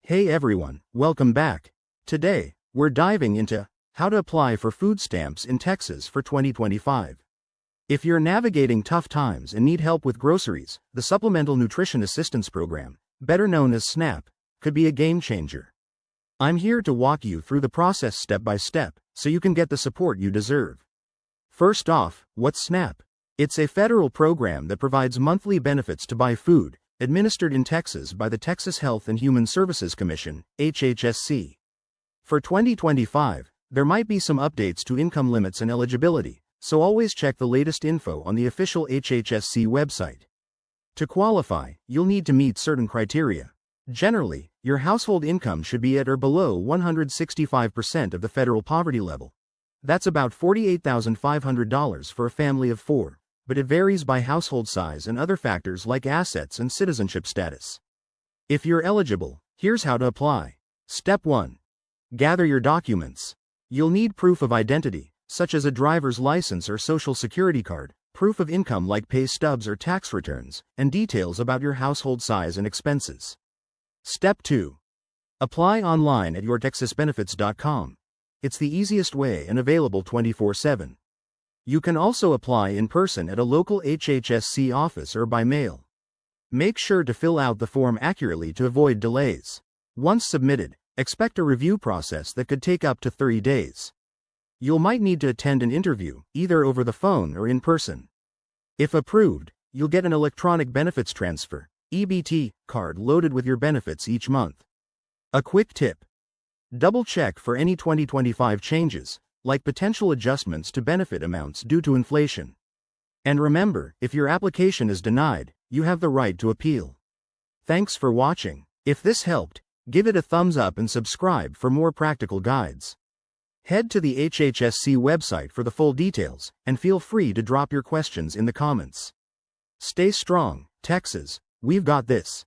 Hey everyone, welcome back. Today, we're diving into how to apply for food stamps in Texas for 2025. If you're navigating tough times and need help with groceries, the Supplemental Nutrition Assistance Program, better known as SNAP, could be a game changer. I'm here to walk you through the process step by step, so you can get the support you deserve. First off, what's SNAP? It's a federal program that provides monthly benefits to buy food, administered in Texas by the Texas Health and Human Services Commission, HHSC. For 2025, there might be some updates to income limits and eligibility, so always check the latest info on the official HHSC website. To qualify, you'll need to meet certain criteria. Generally, your household income should be at or below 165% of the federal poverty level. That's about $48,500 for a family of 4. But it varies by household size and other factors like assets and citizenship status. If you're eligible, here's how to apply. Step 1. Gather your documents. You'll need proof of identity, such as a driver's license or social security card, proof of income like pay stubs or tax returns, and details about your household size and expenses. Step 2. Apply online at yourtexasbenefits.com. It's the easiest way and available 24/7. You can also apply in person at a local HHSC office or by mail. Make sure to fill out the form accurately to avoid delays. Once submitted, expect a review process that could take up to 30 days. You might need to attend an interview, either over the phone or in person. If approved, you'll get an electronic benefits transfer, EBT, card loaded with your benefits each month. A quick tip. Double-check for any 2025 changes, like potential adjustments to benefit amounts due to inflation. And remember, if your application is denied, you have the right to appeal. Thanks for watching. If this helped, give it a thumbs up and subscribe for more practical guides. Head to the HHSC website for the full details, and feel free to drop your questions in the comments. Stay strong, Texas, we've got this.